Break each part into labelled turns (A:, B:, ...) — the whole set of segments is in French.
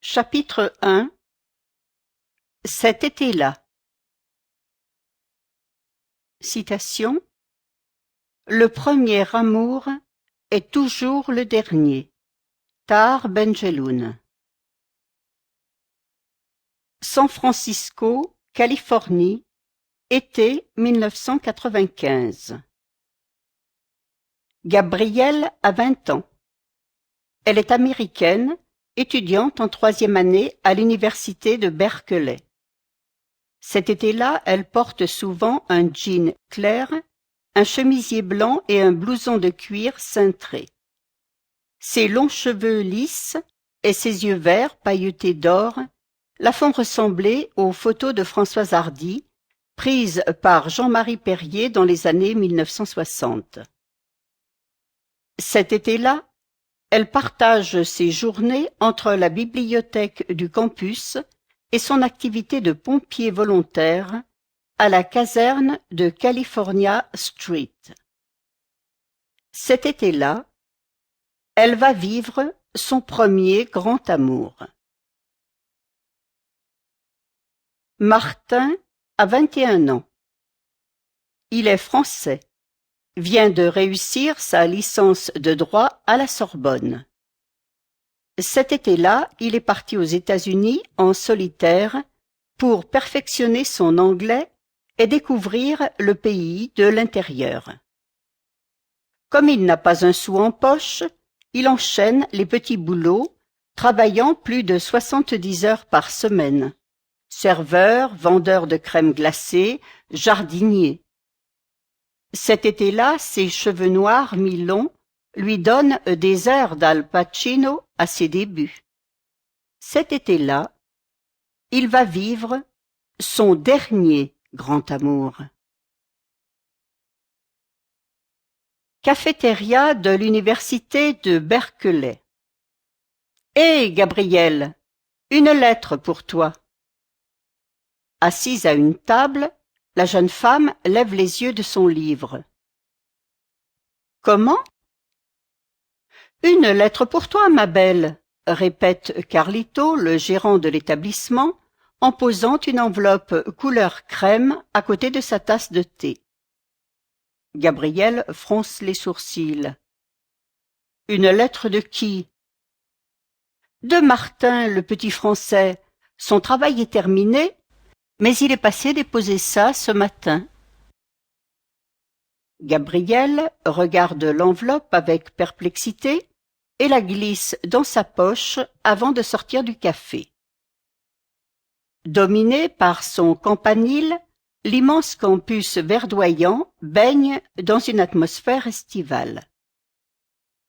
A: Chapitre 1. Cet été-là. Citation. Le premier amour est toujours le dernier. Tahar Ben-Jelloun. San Francisco, Californie, été 1995. Gabrielle a 20 ans. Elle est américaine, étudiante en 3e année à l'université de Berkeley. Cet été-là, elle porte souvent un jean clair, un chemisier blanc et un blouson de cuir cintré. Ses longs cheveux lisses et ses yeux verts pailletés d'or la font ressembler aux photos de Françoise Hardy, prises par Jean-Marie Perrier dans les années 1960. Cet été-là, elle partage ses journées entre la bibliothèque du campus et son activité de pompier volontaire à la caserne de California Street. Cet été-là, elle va vivre son premier grand amour. Martin a 21 ans. Il est français, vient de réussir sa licence de droit à la Sorbonne. Cet été-là, il est parti aux États-Unis en solitaire pour perfectionner son anglais et découvrir le pays de l'intérieur. Comme il n'a pas un sou en poche, il enchaîne les petits boulots, travaillant plus de 70 heures par semaine. Serveur, vendeur de crème glacée, jardinier. Cet été-là, ses cheveux noirs mi-longs lui donnent des airs d'Al Pacino à ses débuts. Cet été-là, il va vivre son dernier grand amour. Cafétéria de l'université de Berkeley. Hé, Gabrielle, une lettre pour toi. Assise à une table, la jeune femme lève les yeux de son livre. Comment? Une lettre pour toi, ma belle, répète Carlito, le gérant de l'établissement, en posant une enveloppe couleur crème à côté de sa tasse de thé. Gabrielle fronce les sourcils. Une lettre de qui? De Martin, le petit Français. Son travail est terminé, mais il est passé déposer ça ce matin. Gabrielle regarde l'enveloppe avec perplexité et la glisse dans sa poche avant de sortir du café. Dominé par son campanile, l'immense campus verdoyant baigne dans une atmosphère estivale.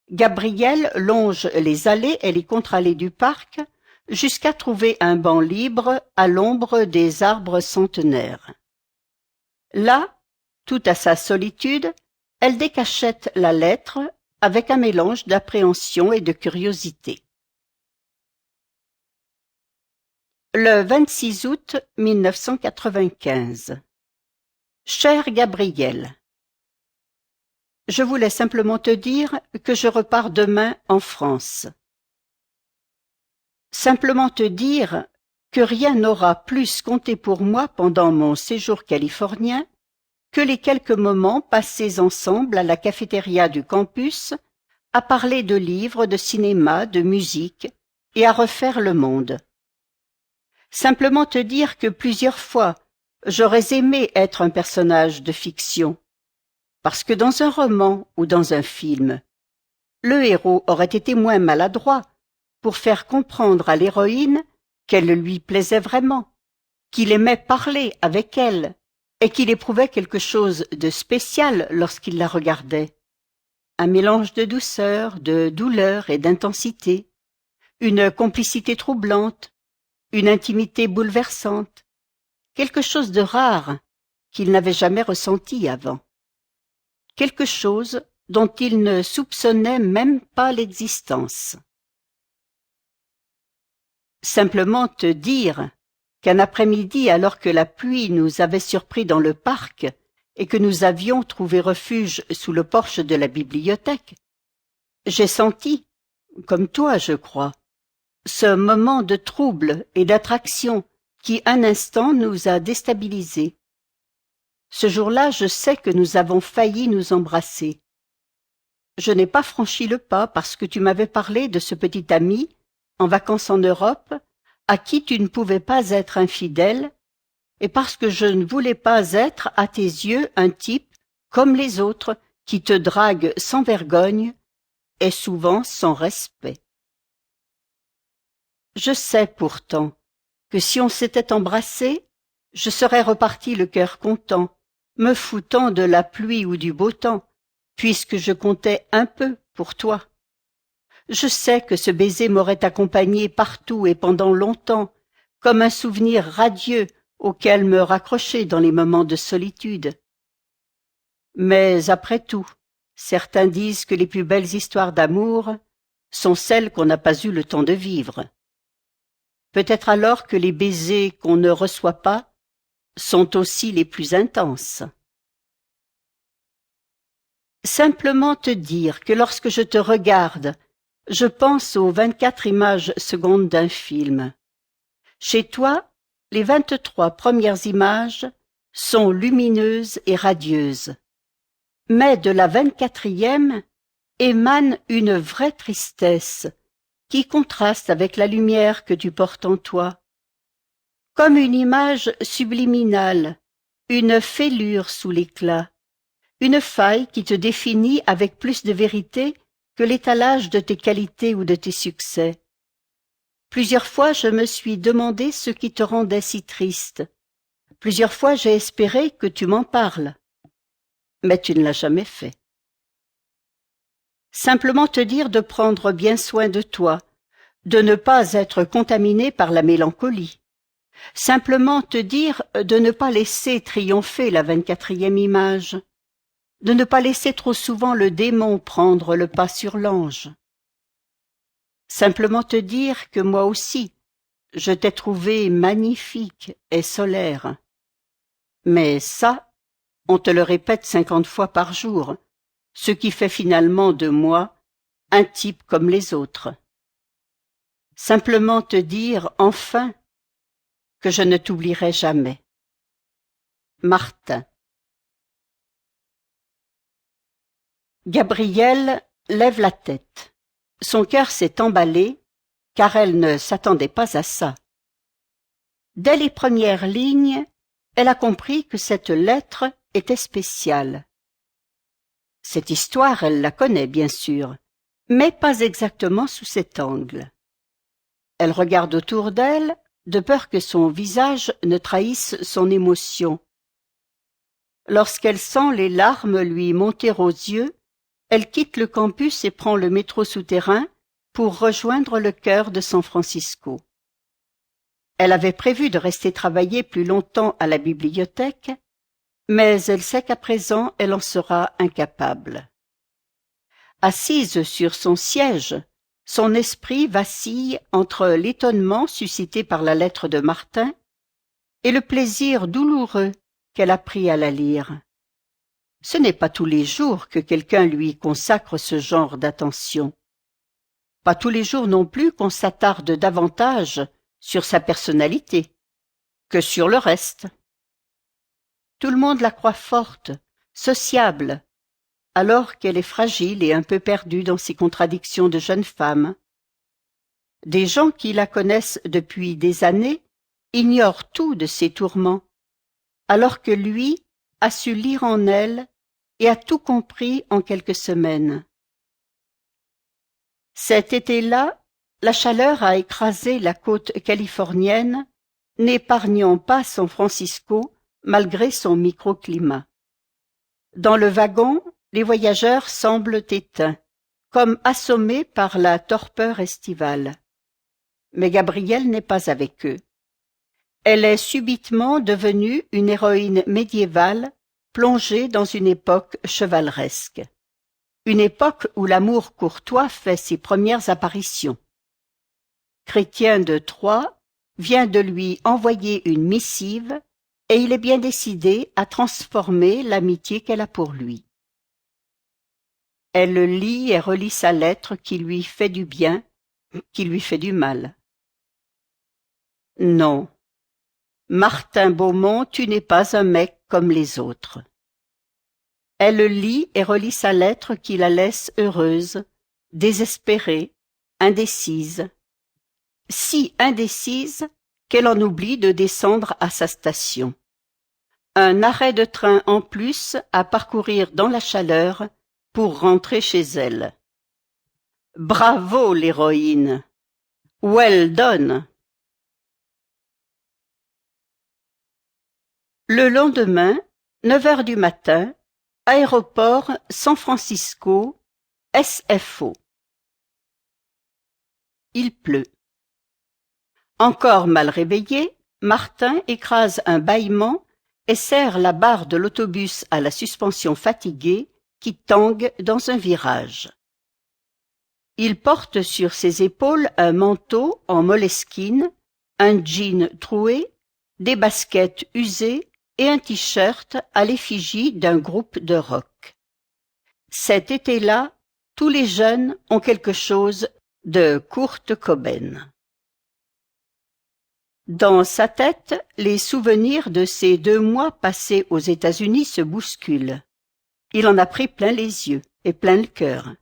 A: Gabrielle longe les allées et les contre-allées du parc jusqu'à trouver un banc libre à l'ombre des arbres centenaires. Là, tout à sa solitude, elle décachette la lettre avec un mélange d'appréhension et de curiosité. Le 26 août 1995. Chère Gabrielle, je voulais simplement te dire que je repars demain en France. Simplement te dire que rien n'aura plus compté pour moi pendant mon séjour californien que les quelques moments passés ensemble à la cafétéria du campus, à parler de livres, de cinéma, de musique, et à refaire le monde. Simplement te dire que plusieurs fois, j'aurais aimé être un personnage de fiction, parce que dans un roman ou dans un film, le héros aurait été moins maladroit pour faire comprendre à l'héroïne qu'elle lui plaisait vraiment, qu'il aimait parler avec elle, et qu'il éprouvait quelque chose de spécial lorsqu'il la regardait. Un mélange de douceur, de douleur et d'intensité, une complicité troublante, une intimité bouleversante, quelque chose de rare qu'il n'avait jamais ressenti avant, quelque chose dont il ne soupçonnait même pas l'existence. Simplement te dire qu'un après-midi, alors que la pluie nous avait surpris dans le parc et que nous avions trouvé refuge sous le porche de la bibliothèque, j'ai senti, comme toi je crois, ce moment de trouble et d'attraction qui un instant nous a déstabilisés. Ce jour-là, je sais que nous avons failli nous embrasser. Je n'ai pas franchi le pas parce que tu m'avais parlé de ce petit ami, en vacances en Europe, à qui tu ne pouvais pas être infidèle, et parce que je ne voulais pas être, à tes yeux, un type, comme les autres, qui te drague sans vergogne et souvent sans respect. Je sais pourtant que si on s'était embrassé, je serais reparti le cœur content, me foutant de la pluie ou du beau temps, puisque je comptais un peu pour toi. Je sais que ce baiser m'aurait accompagné partout et pendant longtemps, comme un souvenir radieux auquel me raccrocher dans les moments de solitude. Mais après tout, certains disent que les plus belles histoires d'amour sont celles qu'on n'a pas eu le temps de vivre. Peut-être alors que les baisers qu'on ne reçoit pas sont aussi les plus intenses. Simplement te dire que lorsque je te regarde, je pense aux 24 images secondes d'un film. Chez toi, les 23 premières images sont lumineuses et radieuses. Mais de la 24e émane une vraie tristesse qui contraste avec la lumière que tu portes en toi. Comme une image subliminale, une fêlure sous l'éclat, une faille qui te définit avec plus de vérité que l'étalage de tes qualités ou de tes succès. Plusieurs fois je me suis demandé ce qui te rendait si triste. Plusieurs fois j'ai espéré que tu m'en parles. Mais tu ne l'as jamais fait. Simplement te dire de prendre bien soin de toi, de ne pas être contaminé par la mélancolie. Simplement te dire de ne pas laisser triompher la 24e image, de ne pas laisser trop souvent le démon prendre le pas sur l'ange. Simplement te dire que moi aussi, je t'ai trouvé magnifique et solaire. Mais ça, on te le répète 50 fois par jour, ce qui fait finalement de moi un type comme les autres. Simplement te dire, enfin, que je ne t'oublierai jamais. Martin. Gabrielle lève la tête. Son cœur s'est emballé, car elle ne s'attendait pas à ça. Dès les premières lignes, elle a compris que cette lettre était spéciale. Cette histoire, elle la connaît bien sûr, mais pas exactement sous cet angle. Elle regarde autour d'elle, de peur que son visage ne trahisse son émotion. Lorsqu'elle sent les larmes lui monter aux yeux, elle quitte le campus et prend le métro souterrain pour rejoindre le cœur de San Francisco. Elle avait prévu de rester travailler plus longtemps à la bibliothèque, mais elle sait qu'à présent elle en sera incapable. Assise sur son siège, son esprit vacille entre l'étonnement suscité par la lettre de Martin et le plaisir douloureux qu'elle a pris à la lire. Ce n'est pas tous les jours que quelqu'un lui consacre ce genre d'attention. Pas tous les jours non plus qu'on s'attarde davantage sur sa personnalité que sur le reste. Tout le monde la croit forte, sociable, alors qu'elle est fragile et un peu perdue dans ses contradictions de jeune femme. Des gens qui la connaissent depuis des années ignorent tout de ses tourments, alors que lui a su lire en elle et a tout compris en quelques semaines. Cet été-là, la chaleur a écrasé la côte californienne, n'épargnant pas San Francisco malgré son microclimat. Dans le wagon, les voyageurs semblent éteints, comme assommés par la torpeur estivale. Mais Gabrielle n'est pas avec eux. Elle est subitement devenue une héroïne médiévale plongée dans une époque chevaleresque. Une époque où l'amour courtois fait ses premières apparitions. Chrétien de Troyes vient de lui envoyer une missive et il est bien décidé à transformer l'amitié qu'elle a pour lui. Elle lit et relit sa lettre qui lui fait du bien, qui lui fait du mal. Non, Martin Beaumont, tu n'es pas un mec comme les autres. Elle lit et relit sa lettre qui la laisse heureuse, désespérée, indécise. Si indécise qu'elle en oublie de descendre à sa station. Un arrêt de train en plus à parcourir dans la chaleur pour rentrer chez elle. Bravo l'héroïne! Well done! Le lendemain, 9 heures du matin, aéroport San Francisco, SFO. Il pleut. Encore mal réveillé, Martin écrase un bâillement et serre la barre de l'autobus à la suspension fatiguée qui tangue dans un virage. Il porte sur ses épaules un manteau en moleskine, un jean troué, des baskets usées et un t-shirt à l'effigie d'un groupe de rock. Cet été-là, tous les jeunes ont quelque chose de Kurt Cobain. Dans sa tête, les souvenirs de ces 2 mois passés aux États-Unis se bousculent. Il en a pris plein les yeux et plein le cœur.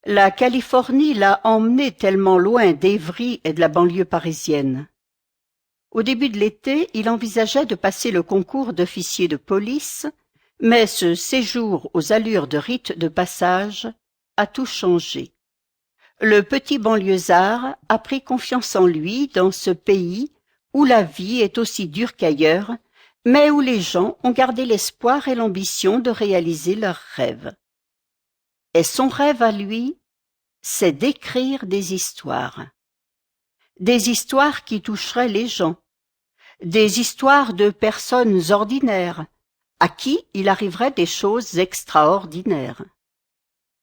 A: La Californie l'a emmené tellement loin d'Évry et de la banlieue parisienne. Au début de l'été, il envisageait de passer le concours d'officier de police, mais ce séjour aux allures de rite de passage a tout changé. Le petit banlieusard a pris confiance en lui dans ce pays où la vie est aussi dure qu'ailleurs, mais où les gens ont gardé l'espoir et l'ambition de réaliser leurs rêves. Et son rêve à lui, c'est d'écrire des histoires. Des histoires qui toucheraient les gens. Des histoires de personnes ordinaires, à qui il arriverait des choses extraordinaires.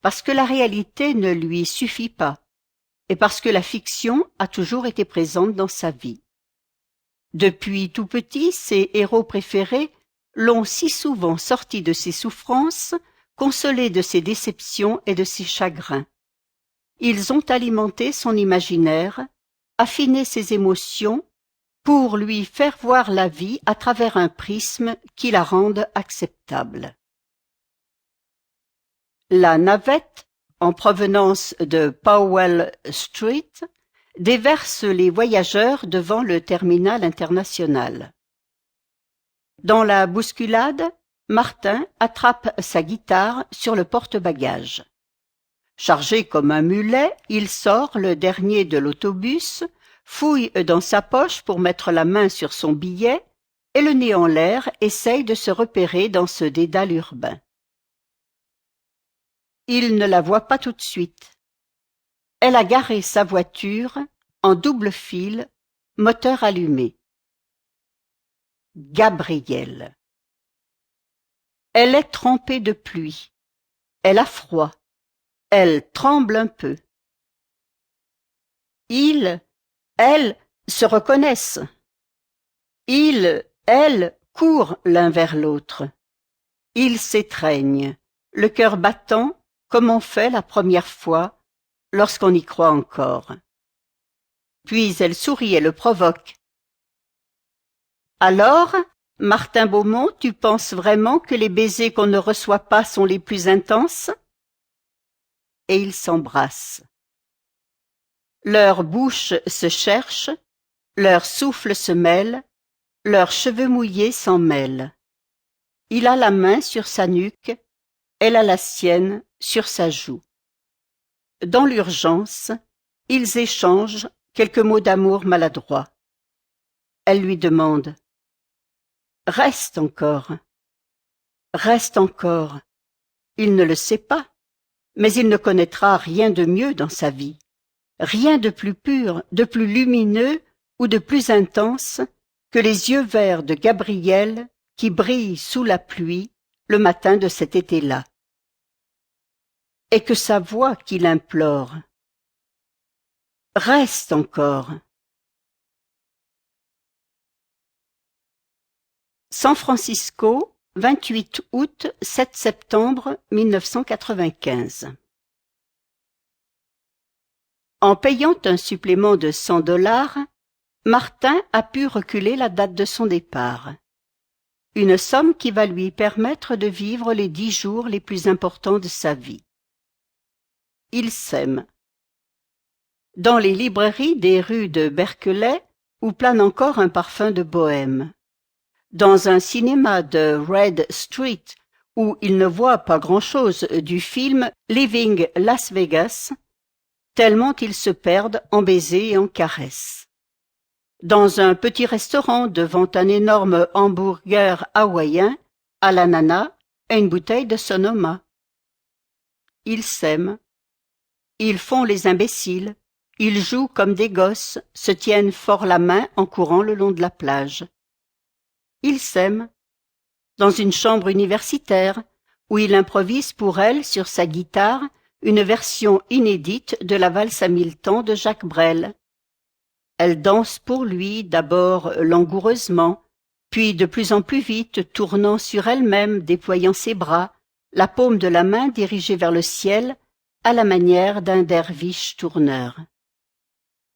A: Parce que la réalité ne lui suffit pas, et parce que la fiction a toujours été présente dans sa vie. Depuis tout petit, ses héros préférés l'ont si souvent sorti de ses souffrances, consolé de ses déceptions et de ses chagrins. Ils ont alimenté son imaginaire, affiné ses émotions, pour lui faire voir la vie à travers un prisme qui la rende acceptable. La navette, en provenance de Powell Street, déverse les voyageurs devant le terminal international. Dans la bousculade, Martin attrape sa guitare sur le porte-bagages. Chargé comme un mulet, il sort le dernier de l'autobus, fouille dans sa poche pour mettre la main sur son billet et le nez en l'air essaye de se repérer dans ce dédale urbain. Il ne la voit pas tout de suite. Elle a garé sa voiture en double file, moteur allumé. Gabrielle. Elle est trempée de pluie. Elle a froid. Elle tremble un peu. Elles se reconnaissent. Elles courent l'un vers l'autre. Ils s'étreignent, le cœur battant comme on fait la première fois lorsqu'on y croit encore. Puis elle sourit et le provoque. Alors, Martin Beaumont, tu penses vraiment que les baisers qu'on ne reçoit pas sont les plus intenses? Et ils s'embrassent. Leurs bouches se cherchent, leurs souffles se mêlent, leurs cheveux mouillés s'en mêlent. Il a la main sur sa nuque, elle a la sienne sur sa joue. Dans l'urgence, ils échangent quelques mots d'amour maladroits. Elle lui demande « Reste encore. » Reste encore. Il ne le sait pas, mais il ne connaîtra rien de mieux dans sa vie. Rien de plus pur, de plus lumineux ou de plus intense que les yeux verts de Gabrielle qui brillent sous la pluie le matin de cet été-là. Et que sa voix qui l'implore. Reste encore. San Francisco, 28 août, 7 septembre 1995. En payant un supplément de $100, Martin a pu reculer la date de son départ. Une somme qui va lui permettre de vivre les 10 jours les plus importants de sa vie. Il s'aime. Dans les librairies des rues de Berkeley, où plane encore un parfum de bohème. Dans un cinéma de Red Street, où il ne voit pas grand-chose du film Leaving Las Vegas, tellement ils se perdent en baisers et en caresses. Dans un petit restaurant devant un énorme hamburger hawaïen à l'ananas et une bouteille de Sonoma. Ils s'aiment. Ils font les imbéciles. Ils jouent comme des gosses, se tiennent fort la main en courant le long de la plage. Ils s'aiment. Dans une chambre universitaire, où il improvise pour elle sur sa guitare une version inédite de la valse à 1000 temps de Jacques Brel. Elle danse pour lui, d'abord langoureusement, puis de plus en plus vite, tournant sur elle-même, déployant ses bras, la paume de la main dirigée vers le ciel, à la manière d'un derviche tourneur.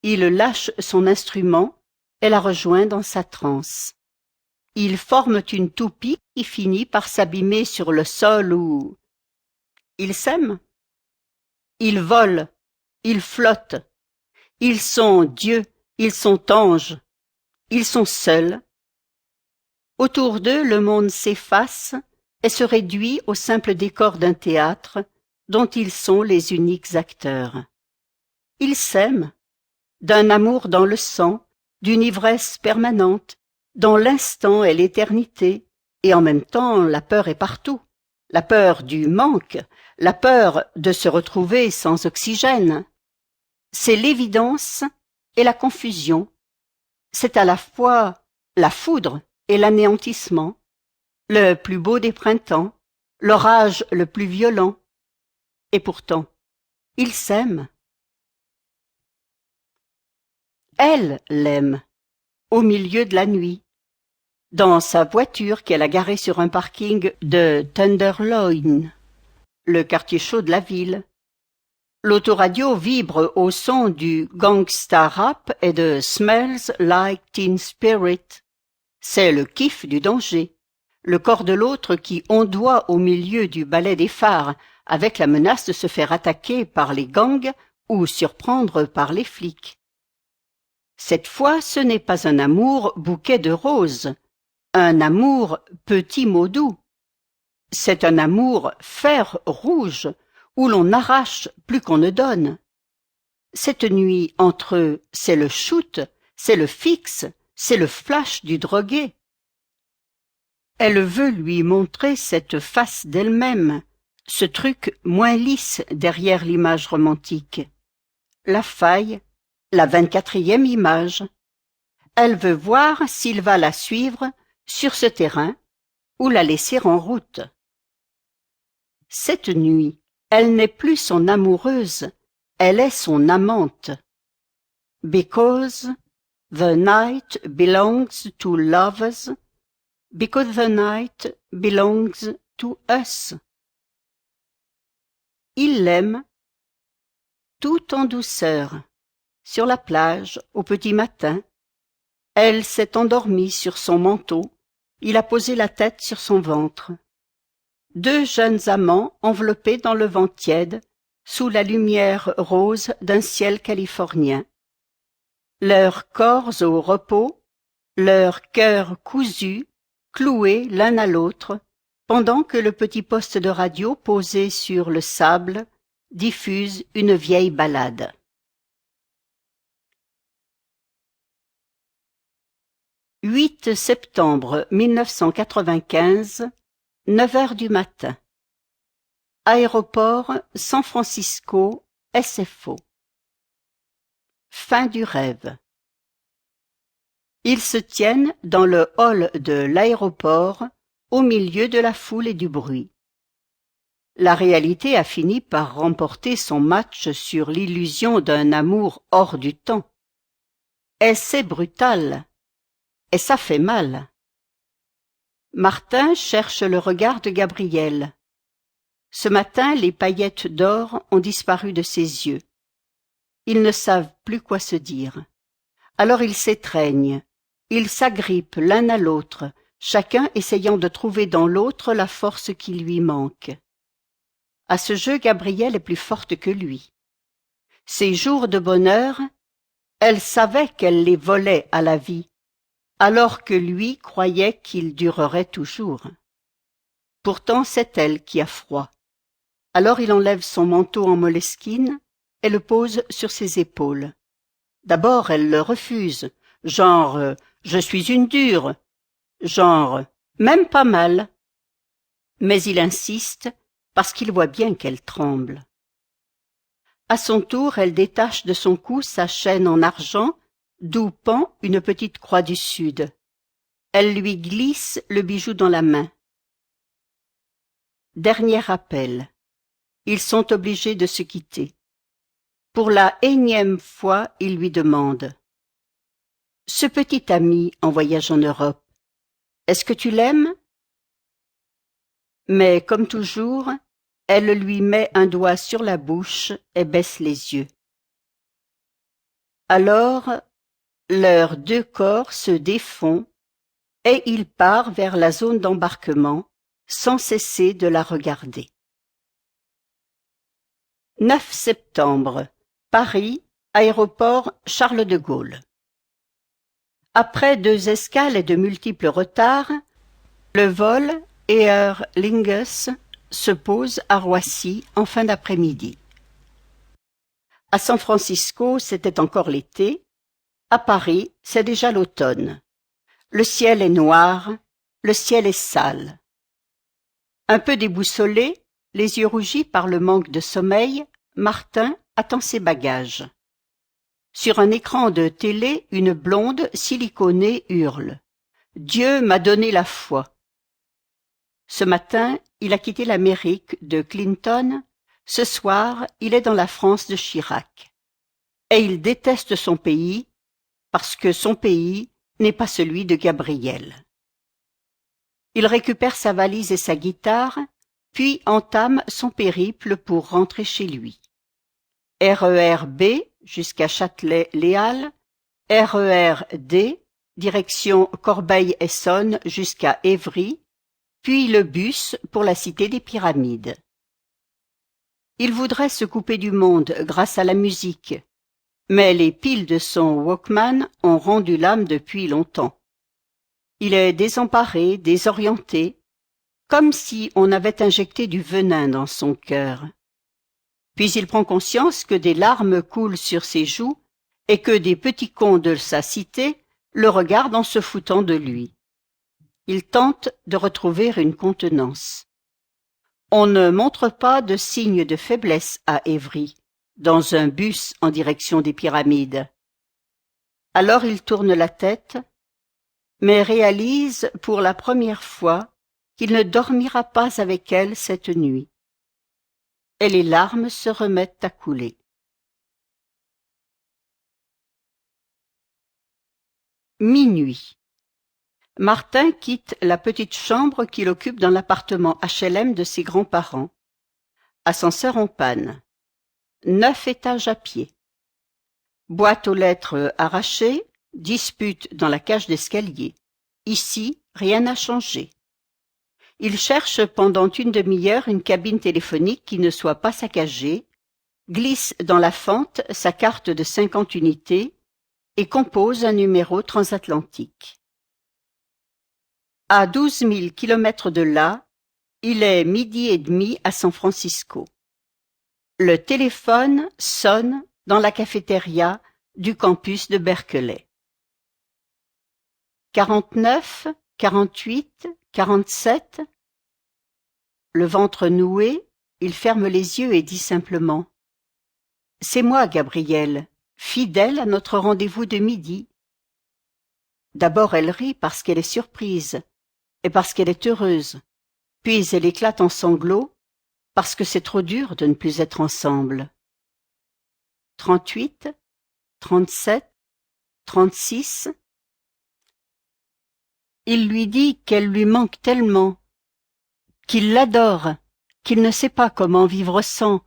A: Il lâche son instrument et la rejoint dans sa transe. Ils forment une toupie qui finit par s'abîmer sur le sol où... Ils s'aiment. Ils volent, ils flottent, ils sont dieux, ils sont anges, ils sont seuls. Autour d'eux, le monde s'efface et se réduit au simple décor d'un théâtre dont ils sont les uniques acteurs. Ils s'aiment, d'un amour dans le sang, d'une ivresse permanente, dont l'instant est l'éternité, et en même temps la peur est partout, la peur du manque, la peur de se retrouver sans oxygène. C'est l'évidence et la confusion. C'est à la fois la foudre et l'anéantissement, le plus beau des printemps, l'orage le plus violent. Et pourtant, ils s'aiment. Elle l'aime, au milieu de la nuit, dans sa voiture qu'elle a garée sur un parking de Tenderloin, le quartier chaud de la ville. L'autoradio vibre au son du gangsta rap et de Smells Like Teen Spirit. C'est le kiff du danger, le corps de l'autre qui ondoie au milieu du balai des phares, avec la menace de se faire attaquer par les gangs ou surprendre par les flics. Cette fois, ce n'est pas un amour bouquet de roses, un amour petit mot doux. C'est un amour fer rouge, où l'on arrache plus qu'on ne donne. Cette nuit, entre eux, c'est le shoot, c'est le fixe, c'est le flash du drogué. Elle veut lui montrer cette face d'elle-même, ce truc moins lisse derrière l'image romantique. La faille, la 24e image. Elle veut voir s'il va la suivre sur ce terrain ou la laisser en route. Cette nuit, elle n'est plus son amoureuse, elle est son amante. Because the night belongs to lovers, because the night belongs to us. Il l'aime, tout en douceur, sur la plage, au petit matin. Elle s'est endormie sur son manteau, il a posé la tête sur son ventre. Deux jeunes amants enveloppés dans le vent tiède, sous la lumière rose d'un ciel californien. Leurs corps au repos, leurs cœurs cousus, cloués l'un à l'autre, pendant que le petit poste de radio posé sur le sable diffuse une vieille ballade. 8 septembre 1995, 9 heures du matin. Aéroport San Francisco, SFO. Fin du rêve. Ils se tiennent dans le hall de l'aéroport, au milieu de la foule et du bruit. La réalité a fini par remporter son match sur l'illusion d'un amour hors du temps. Et c'est brutal. Et ça fait mal. Martin cherche le regard de Gabrielle. Ce matin, les paillettes d'or ont disparu de ses yeux. Ils ne savent plus quoi se dire. Alors ils s'étreignent, ils s'agrippent l'un à l'autre, chacun essayant de trouver dans l'autre la force qui lui manque. À ce jeu, Gabrielle est plus forte que lui. Ces jours de bonheur, elle savait qu'elle les volait à la vie, alors que lui croyait qu'ils dureraient toujours. Pourtant, c'est elle qui a froid. Alors il enlève son manteau en moleskine et le pose sur ses épaules. D'abord, elle le refuse, genre « je suis une dure », genre « même pas mal ». Mais il insiste parce qu'il voit bien qu'elle tremble. À son tour, elle détache de son cou sa chaîne en argent, d'où pend une petite croix du Sud. Elle lui glisse le bijou dans la main. Dernier appel. Ils sont obligés de se quitter. Pour la énième fois, il lui demande « Ce petit ami en voyage en Europe, est-ce que tu l'aimes ?» Mais comme toujours, elle lui met un doigt sur la bouche et baisse les yeux. Alors, leurs deux corps se défont et il part vers la zone d'embarquement sans cesser de la regarder. 9 septembre, Paris, aéroport Charles de Gaulle. Après 2 escales et de multiples retards, le vol Aer Lingus se pose à Roissy en fin d'après-midi. À San Francisco, c'était encore l'été. À Paris, c'est déjà l'automne. Le ciel est noir, le ciel est sale. Un peu déboussolé, les yeux rougis par le manque de sommeil, Martin attend ses bagages. Sur un écran de télé, une blonde siliconée hurle « Dieu m'a donné la foi ». Ce matin, il a quitté l'Amérique de Clinton. Ce soir, il est dans la France de Chirac. Et il déteste son pays parce que son pays n'est pas celui de Gabrielle. Il récupère sa valise et sa guitare, puis entame son périple pour rentrer chez lui. RER B jusqu'à Châtelet-Les Halles, RER D direction Corbeil-Essonnes jusqu'à Évry, puis le bus pour la cité des Pyramides. Il voudrait se couper du monde grâce à la musique, mais les piles de son Walkman ont rendu l'âme depuis longtemps. Il est désemparé, désorienté, comme si on avait injecté du venin dans son cœur. Puis il prend conscience que des larmes coulent sur ses joues et que des petits cons de sa cité le regardent en se foutant de lui. Il tente de retrouver une contenance. On ne montre pas de signe de faiblesse à Évry, dans un bus en direction des Pyramides. Alors il tourne la tête, mais réalise pour la première fois qu'il ne dormira pas avec elle cette nuit. Et les larmes se remettent à couler. Minuit. Martin quitte la petite chambre qu'il occupe dans l'appartement HLM de ses grands-parents. Ascenseur en panne. 9 étages à pied. Boîte aux lettres arrachée, dispute dans la cage d'escalier. Ici, rien n'a changé. Il cherche pendant une demi-heure une cabine téléphonique qui ne soit pas saccagée, glisse dans la fente sa carte de 50 unités et compose un numéro transatlantique. À 12 000 kilomètres de là, il est 12h30 à San Francisco. Le téléphone sonne dans la cafétéria du campus de Berkeley. 49, 48, 47. Le ventre noué, il ferme les yeux et dit simplement « C'est moi, Gabrielle, fidèle à notre rendez-vous de midi. » D'abord elle rit parce qu'elle est surprise et parce qu'elle est heureuse, puis elle éclate en sanglots parce que c'est trop dur de ne plus être ensemble. 38, 37, 36. Il lui dit qu'elle lui manque tellement, qu'il l'adore, qu'il ne sait pas comment vivre sans.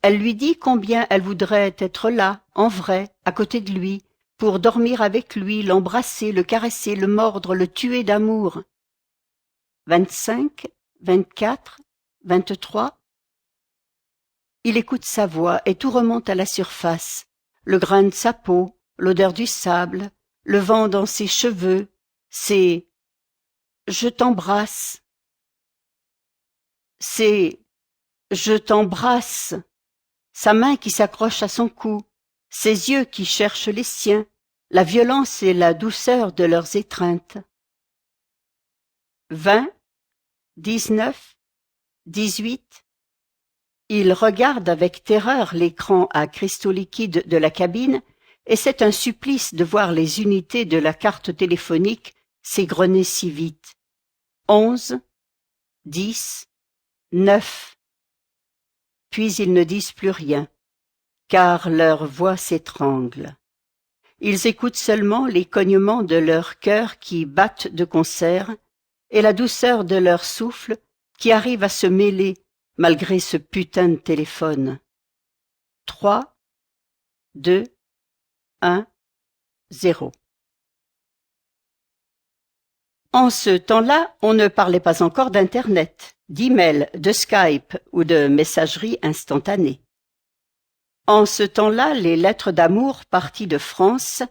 A: Elle lui dit combien elle voudrait être là, en vrai, à côté de lui, pour dormir avec lui, l'embrasser, le caresser, le mordre, le tuer d'amour. 25, 24, 23. Il écoute sa voix et tout remonte à la surface. Le grain de sa peau, l'odeur du sable, le vent dans ses cheveux, c'est « je t'embrasse ». C'est « je t'embrasse ». Sa main qui s'accroche à son cou, ses yeux qui cherchent les siens, la violence et la douceur de leurs étreintes. 20, 19, 18. Il regarde avec terreur l'écran à cristaux liquides de la cabine et c'est un supplice de voir les unités de la carte téléphonique s'égrener si vite. 11, 10, 9. Puis ils ne disent plus rien, car leur voix s'étrangle. Ils écoutent seulement les cognements de leurs cœurs qui battent de concert et la douceur de leur souffle qui arrive à se mêler malgré ce putain de téléphone. 3, 2, 1, 0. En ce temps-là, on ne parlait pas encore d'Internet, d'email, de Skype ou de messagerie instantanée. En ce temps-là, les lettres d'amour parties de France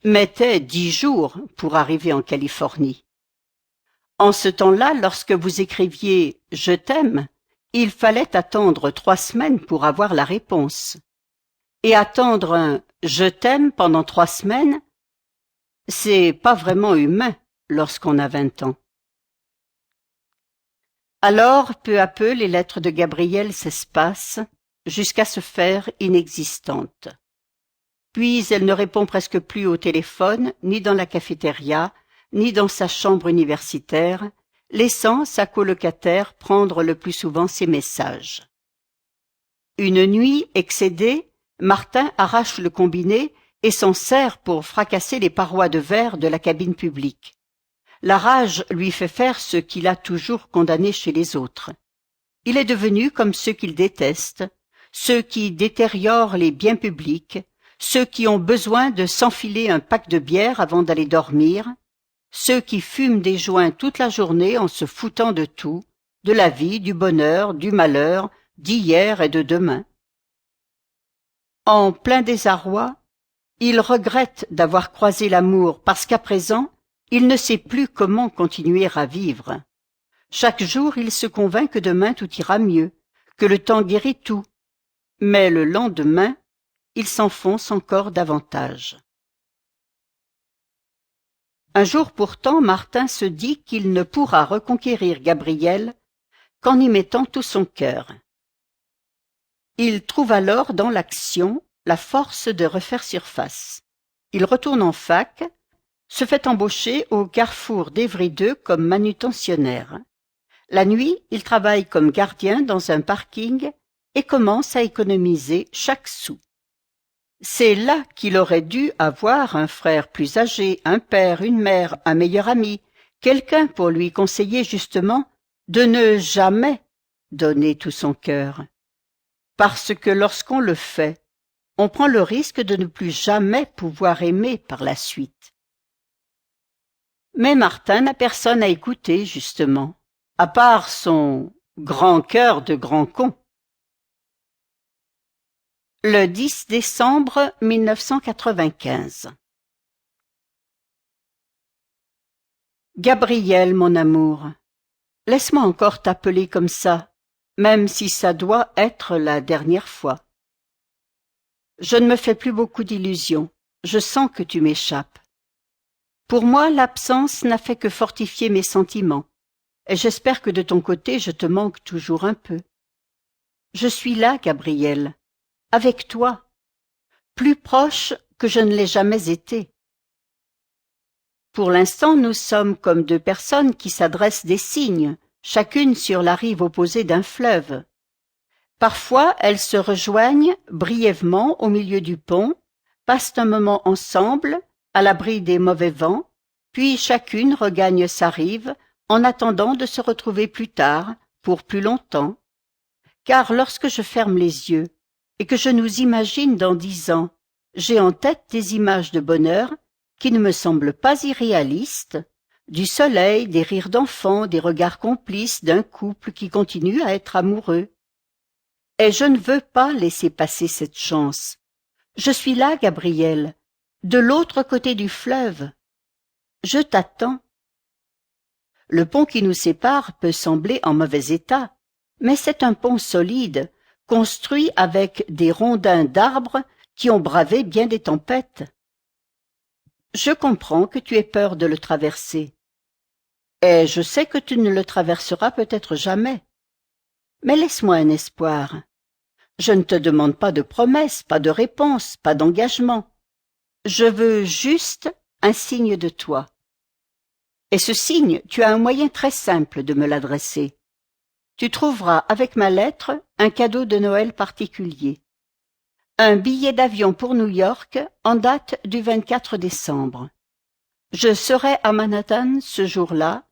A: mettaient 10 jours pour arriver en Californie. En ce temps-là, lorsque vous écriviez « je t'aime », il fallait attendre 3 semaines pour avoir la réponse. Et attendre un « je t'aime » pendant 3 semaines, c'est pas vraiment humain lorsqu'on a 20 ans. Alors, peu à peu, les lettres de Gabrielle s'espacent jusqu'à se faire inexistantes. Puis elle ne répond presque plus au téléphone, ni dans la cafétéria, ni dans sa chambre universitaire, laissant sa colocataire prendre le plus souvent ses messages. Une nuit, excédé, Martin arrache le combiné et s'en sert pour fracasser les parois de verre de la cabine publique. La rage lui fait faire ce qu'il a toujours condamné chez les autres. Il est devenu comme ceux qu'il déteste, ceux qui détériorent les biens publics, ceux qui ont besoin de s'enfiler un pack de bière avant d'aller dormir, ceux qui fument des joints toute la journée en se foutant de tout, de la vie, du bonheur, du malheur, d'hier et de demain. En plein désarroi, il regrette d'avoir croisé l'amour parce qu'à présent, il ne sait plus comment continuer à vivre. Chaque jour, il se convainc que demain tout ira mieux, que le temps guérit tout. Mais le lendemain, il s'enfonce encore davantage. Un jour pourtant, Martin se dit qu'il ne pourra reconquérir Gabrielle qu'en y mettant tout son cœur. Il trouve alors dans l'action la force de refaire surface. Il retourne en fac, se fait embaucher au carrefour d'Evry 2 comme manutentionnaire. La nuit, il travaille comme gardien dans un parking et commence à économiser chaque sou. C'est là qu'il aurait dû avoir un frère plus âgé, un père, une mère, un meilleur ami, quelqu'un pour lui conseiller justement de ne jamais donner tout son cœur. Parce que lorsqu'on le fait, on prend le risque de ne plus jamais pouvoir aimer par la suite. Mais Martin n'a personne à écouter, justement, à part son grand cœur de grand con. Le 10 décembre 1995. Gabrielle, mon amour, laisse-moi encore t'appeler comme ça, même si ça doit être la dernière fois. Je ne me fais plus beaucoup d'illusions, je sens que tu m'échappes. Pour moi, l'absence n'a fait que fortifier mes sentiments, et j'espère que de ton côté je te manque toujours un peu. Je suis là, Gabrielle, avec toi, plus proche que je ne l'ai jamais été. Pour l'instant, nous sommes comme 2 personnes qui s'adressent des signes, chacune sur la rive opposée d'un fleuve. Parfois, elles se rejoignent brièvement au milieu du pont, passent un moment ensemble, à l'abri des mauvais vents, puis chacune regagne sa rive en attendant de se retrouver plus tard, pour plus longtemps. Car lorsque je ferme les yeux, et que je nous imagine dans 10 ans, j'ai en tête des images de bonheur qui ne me semblent pas irréalistes, du soleil, des rires d'enfants, des regards complices d'un couple qui continue à être amoureux. Et je ne veux pas laisser passer cette chance. Je suis là, Gabriel, de l'autre côté du fleuve. Je t'attends. Le pont qui nous sépare peut sembler en mauvais état, mais c'est un pont solide, construit avec des rondins d'arbres qui ont bravé bien des tempêtes. Je comprends que tu aies peur de le traverser. Et je sais que tu ne le traverseras peut-être jamais. Mais laisse-moi un espoir. Je ne te demande pas de promesse, pas de réponse, pas d'engagement. Je veux juste un signe de toi. Et ce signe, tu as un moyen très simple de me l'adresser. Tu trouveras avec ma lettre un cadeau de Noël particulier. Un billet d'avion pour New York en date du 24 décembre. Je serai à Manhattan ce jour-là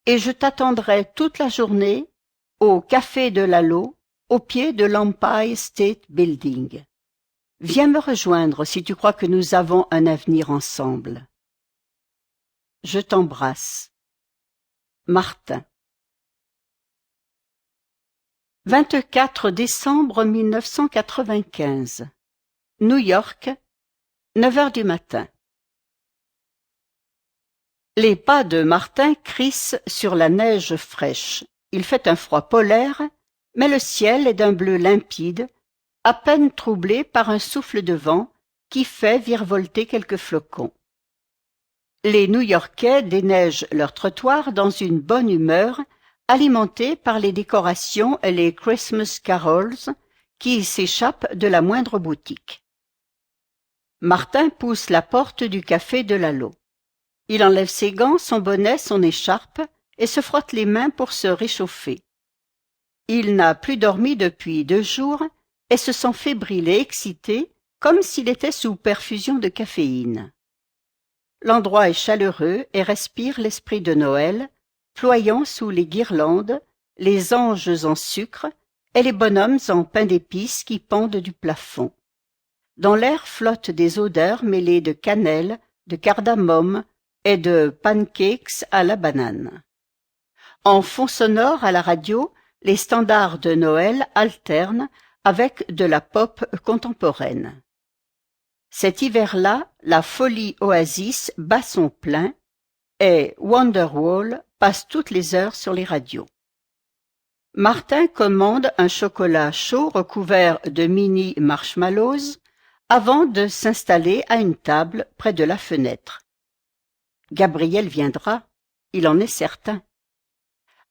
A: et je t'attendrai toute la journée au Café de Lalo, au pied de l'Empire State Building. Viens me rejoindre si tu crois que nous avons un avenir ensemble. Je t'embrasse. Martin. 24 décembre 1995. New York, 9 heures du matin. Les pas de Martin crissent sur la neige fraîche. Il fait un froid polaire, mais le ciel est d'un bleu limpide, à peine troublé par un souffle de vent qui fait virevolter quelques flocons. Les New-Yorkais déneigent leurs trottoirs dans une bonne humeur, alimentée par les décorations et les Christmas carols qui s'échappent de la moindre boutique. Martin pousse la porte du café de Lalo. Il enlève ses gants, son bonnet, son écharpe et se frotte les mains pour se réchauffer. Il n'a plus dormi depuis 2 jours et se sent fébrile et excité, comme s'il était sous perfusion de caféine. L'endroit est chaleureux et respire l'esprit de Noël, ployant sous les guirlandes, les anges en sucre et les bonhommes en pain d'épices qui pendent du plafond. Dans l'air flottent des odeurs mêlées de cannelle, de cardamome et de pancakes à la banane. En fond sonore à la radio, les standards de Noël alternent avec de la pop contemporaine. Cet hiver-là, la folie Oasis bat son plein et Wonderwall passe toutes les heures sur les radios. Martin commande un chocolat chaud recouvert de mini marshmallows avant de s'installer à une table près de la fenêtre. Gabriel viendra, il en est certain.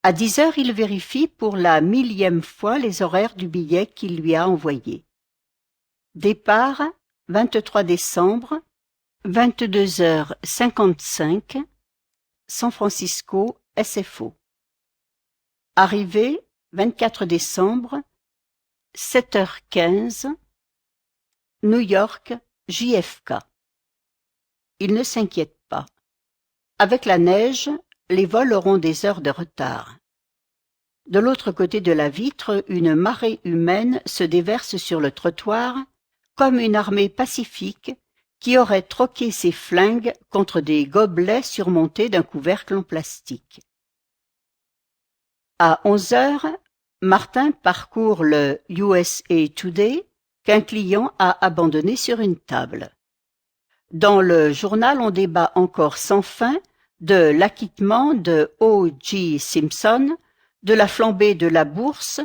A: À 10 heures, il vérifie pour la 1000e fois les horaires du billet qu'il lui a envoyé. Départ 23 décembre, 22h55, San Francisco, SFO. Arrivée 24 décembre, 7h15, New York, JFK. Il ne s'inquiète pas. Avec la neige, les vols auront des heures de retard. De l'autre côté de la vitre, une marée humaine se déverse sur le trottoir comme une armée pacifique qui aurait troqué ses flingues contre des gobelets surmontés d'un couvercle en plastique. À 11 heures, Martin parcourt le USA Today qu'un client a abandonné sur une table. Dans le journal, on débat encore sans fin de l'acquittement de O.J. Simpson, de la flambée de la bourse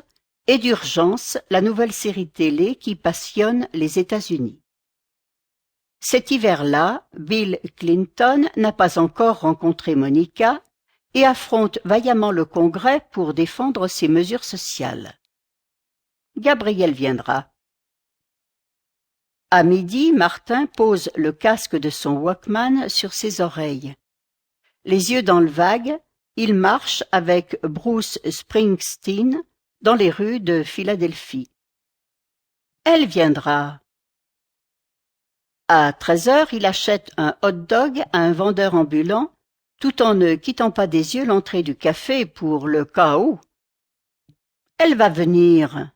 A: et d'Urgence, la nouvelle série télé qui passionne les États-Unis. Cet hiver-là, Bill Clinton n'a pas encore rencontré Monica et affronte vaillamment le Congrès pour défendre ses mesures sociales. Gabriel viendra. À midi, Martin pose le casque de son Walkman sur ses oreilles. Les yeux dans le vague, il marche avec Bruce Springsteen dans les rues de Philadelphie. Elle viendra. À 13 heures, il achète un hot-dog à un vendeur ambulant, tout en ne quittant pas des yeux l'entrée du café pour le cas où. Elle va venir.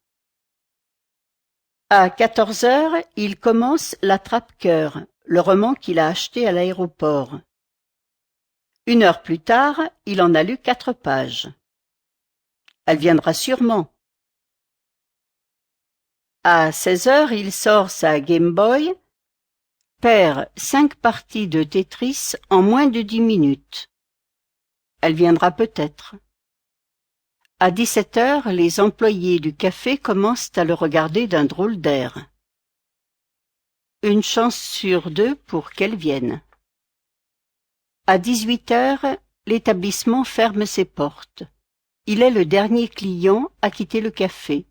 A: À 14 heures, il commence l'Attrape-cœur, le roman qu'il a acheté à l'aéroport. 1 heure plus tard, il en a lu 4 pages. Elle viendra sûrement. À 16 heures, il sort sa Game Boy, perd 5 parties de Tetris en moins de 10 minutes. Elle viendra peut-être. À 17 heures, les employés du café commencent à le regarder d'un drôle d'air. Une chance sur 2 pour qu'elle vienne. À 18 heures, l'établissement ferme ses portes. Il est le dernier client à quitter le café.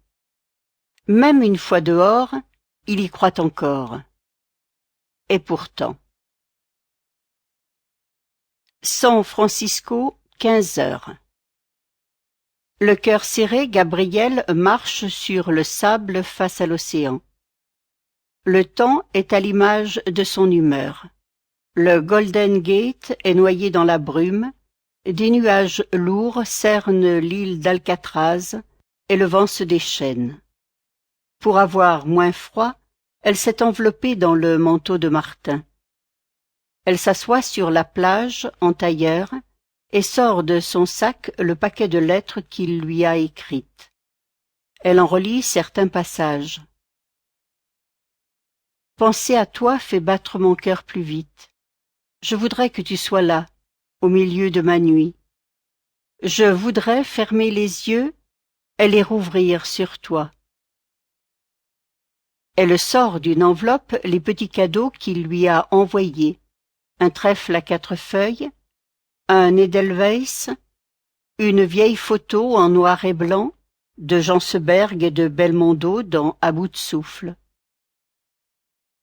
A: Même une fois dehors, il y croit encore. Et pourtant. San Francisco, 15 heures. Le cœur serré, Gabriel marche sur le sable face à l'océan. Le temps est à l'image de son humeur. Le Golden Gate est noyé dans la brume, des nuages lourds cernent l'île d'Alcatraz et le vent se déchaîne. Pour avoir moins froid, elle s'est enveloppée dans le manteau de Martin. Elle s'assoit sur la plage en tailleur et sort de son sac le paquet de lettres qu'il lui a écrites. Elle en relit certains passages. Penser à toi fait battre mon cœur plus vite. Je voudrais que tu sois là, au milieu de ma nuit. Je voudrais fermer les yeux et les rouvrir sur toi. Elle sort d'une enveloppe les petits cadeaux qu'il lui a envoyés. Un trèfle à 4 feuilles, un Edelweiss, une vieille photo en noir et blanc de Jean Seberg et de Belmondo dans À bout de souffle.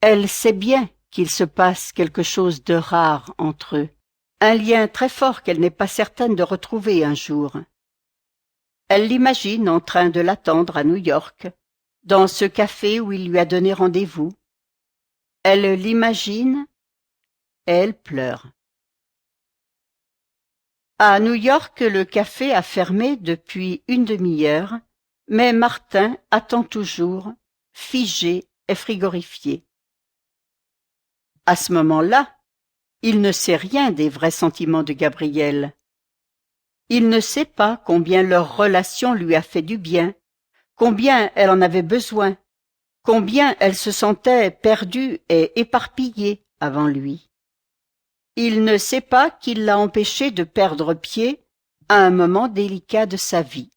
A: Elle sait bien qu'il se passe quelque chose de rare entre eux, un lien très fort qu'elle n'est pas certaine de retrouver un jour. Elle l'imagine en train de l'attendre à New York, dans ce café où il lui a donné rendez-vous. Elle l'imagine et elle pleure. À New York, le café a fermé depuis une demi-heure, mais Martin attend toujours, figé et frigorifié. À ce moment-là, il ne sait rien des vrais sentiments de Gabrielle. Il ne sait pas combien leur relation lui a fait du bien, combien elle en avait besoin, combien elle se sentait perdue et éparpillée avant lui. Il ne sait pas qu'il l'a empêché de perdre pied à un moment délicat de sa vie.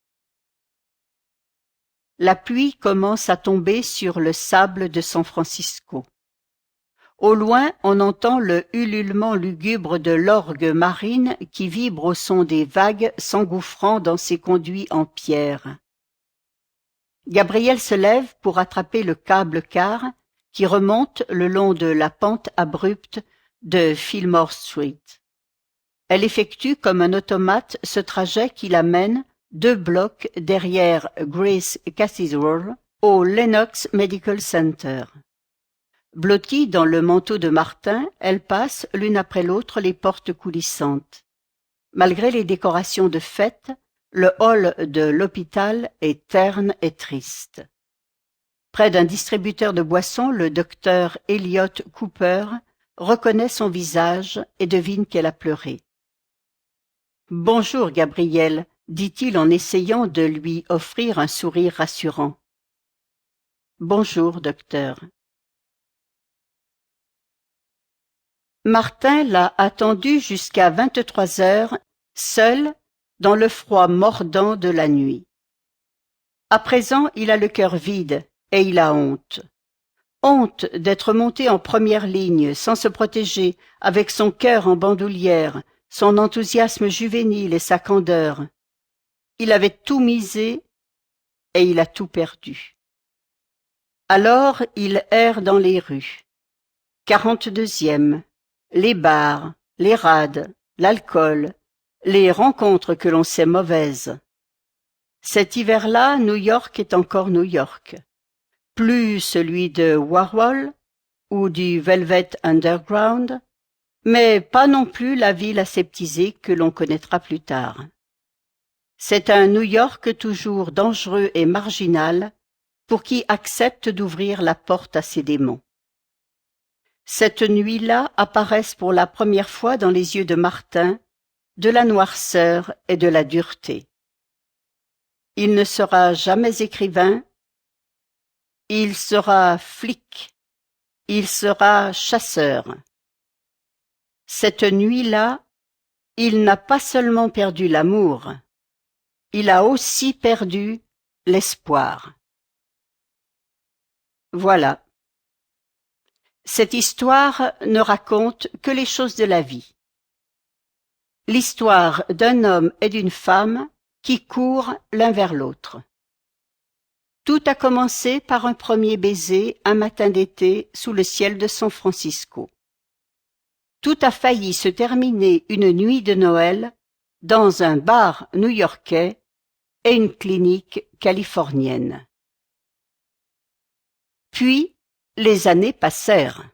A: La pluie commence à tomber sur le sable de San Francisco. Au loin, on entend le ululement lugubre de l'orgue marine qui vibre au son des vagues s'engouffrant dans ses conduits en pierre. Gabriel se lève pour attraper le câble-car qui remonte le long de la pente abrupte de Fillmore Street. Elle effectue comme un automate ce trajet qui l'amène 2 blocs derrière Grace Cathedral au Lenox Medical Center. Blottie dans le manteau de Martin, elle passe l'une après l'autre les portes coulissantes. Malgré les décorations de fête, le hall de l'hôpital est terne et triste. Près d'un distributeur de boissons, le docteur Elliot Cooper reconnaît son visage et devine qu'elle a pleuré. « Bonjour, Gabriel », dit-il en essayant de lui offrir un sourire rassurant. « Bonjour, docteur. » Martin l'a attendu jusqu'à 23 heures, seul, dans le froid mordant de la nuit. À présent, il a le cœur vide et il a honte. Honte d'être monté en première ligne, sans se protéger, avec son cœur en bandoulière, son enthousiasme juvénile et sa candeur. Il avait tout misé et il a tout perdu. Alors il erre dans les rues. 42e, les bars, les rades, l'alcool, les rencontres que l'on sait mauvaises. Cet hiver-là, New York est encore New York. Plus celui de Warhol ou du Velvet Underground, mais pas non plus la ville aseptisée que l'on connaîtra plus tard. C'est un New York toujours dangereux et marginal, pour qui accepte d'ouvrir la porte à ses démons. Cette nuit-là apparaissent pour la première fois dans les yeux de Martin de la noirceur et de la dureté. Il ne sera jamais écrivain, il sera flic, il sera chasseur. Cette nuit-là, il n'a pas seulement perdu l'amour, il a aussi perdu l'espoir. Voilà. Cette histoire ne raconte que les choses de la vie. L'histoire d'un homme et d'une femme qui courent l'un vers l'autre. Tout a commencé par un premier baiser un matin d'été sous le ciel de San Francisco. Tout a failli se terminer une nuit de Noël dans un bar new-yorkais et une clinique californienne. Puis, les années passèrent.